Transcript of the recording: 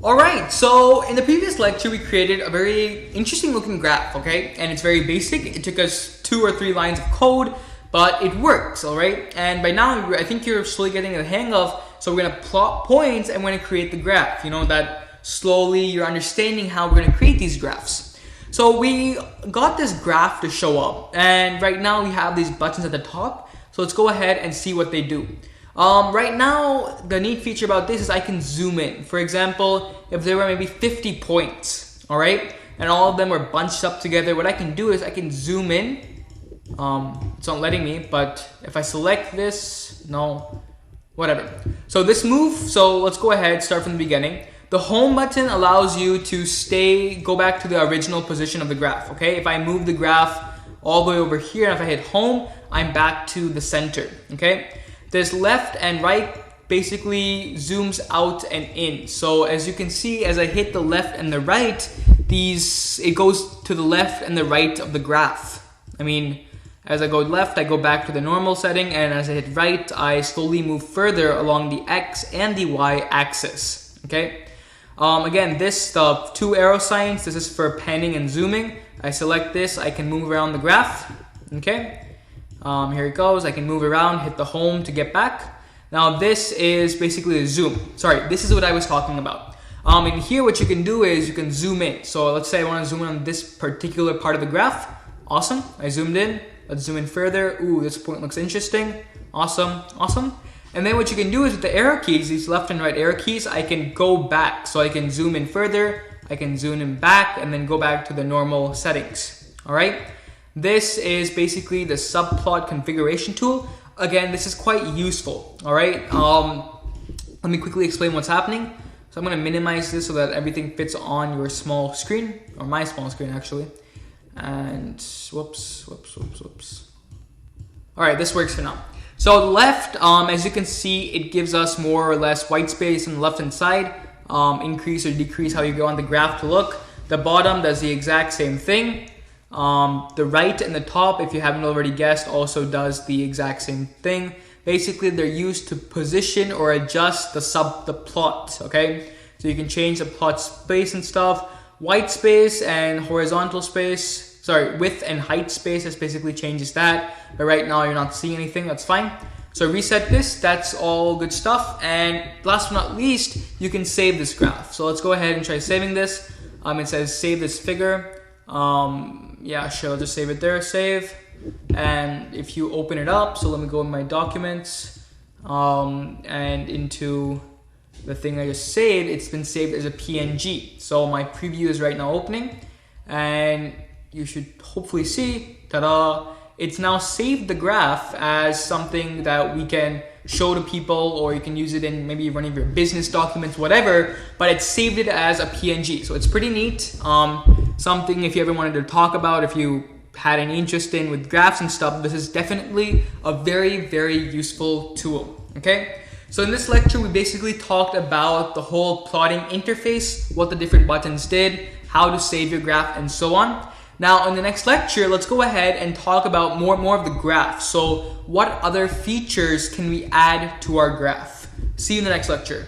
Alright, so in the previous lecture we created a very interesting looking graph, okay? And it's very basic. It took us 2 or 3 lines of code, but it works, alright? And by now I think you're slowly getting the hang of, so we're gonna plot points and we're gonna create the graph. You know, that slowly you're understanding how we're gonna create these graphs. So we got this graph to show up, and right now we have these buttons at the top. So let's go ahead and see what they do. Right now, the neat feature about this is I can zoom in. For example, if there were maybe 50 points, all right, and all of them were bunched up together, what I can do is I can zoom in. It's not letting me, but if I select this, no, whatever. So this move, so let's go ahead, start from the beginning. The home button allows you to go back to the original position of the graph, okay? If I move the graph all the way over here, and if I hit home, I'm back to the center, okay? This left and right basically zooms out and in. So as you can see, as I hit the left and the right, it goes to the left and the right of the graph. I mean, as I go left, I go back to the normal setting, and as I hit right, I slowly move further along the X and the Y axis, okay? Again, the 2 arrow signs, this is for panning and zooming. I select this, I can move around the graph, okay? Here it goes, I can move around, hit the home to get back. Now this is basically a zoom. Sorry, this is what I was talking about. In here what you can do is you can zoom in. So let's say I want to zoom in on this particular part of the graph. Awesome, I zoomed in. Let's zoom in further. Ooh, this point looks interesting. Awesome, awesome. And then what you can do is with the arrow keys, these left and right arrow keys, I can go back. So I can zoom in further, I can zoom in back, and then go back to the normal settings, all right? This is basically the subplot configuration tool. Again, this is quite useful, all right? Let me quickly explain what's happening. So I'm gonna minimize this so that everything fits on your small screen, or my small screen actually. And whoops. All right, this works for now. So the left, as you can see, it gives us more or less white space on the left hand side, increase or decrease how you go on the graph to look. The bottom does the exact same thing. The right and the top, if you haven't already guessed, also does the exact same thing. Basically, they're used to position or adjust the plot, okay? So you can change the plot space and stuff. White space and horizontal space, sorry, width and height space, this basically changes that. But right now you're not seeing anything, that's fine. So reset this, that's all good stuff. And last but not least, you can save this graph. So let's go ahead and try saving this. It says save this figure. Yeah, sure, I'll just save it there, save. And if you open it up, so let me go in my documents, and into the thing I just saved, it's been saved as a PNG. So my preview is right now opening, and you should hopefully see, ta-da, it's now saved the graph as something that we can show to people, or you can use it in maybe one of your business documents, whatever, but it's saved it as a PNG. So it's pretty neat. Something if you ever wanted to talk about, if you had an interest in with graphs and stuff, this is definitely a very, very useful tool, okay? So in this lecture, we basically talked about the whole plotting interface, what the different buttons did, how to save your graph, and so on. Now, in the next lecture, let's go ahead and talk about more of the graph. So what other features can we add to our graph? See you in the next lecture.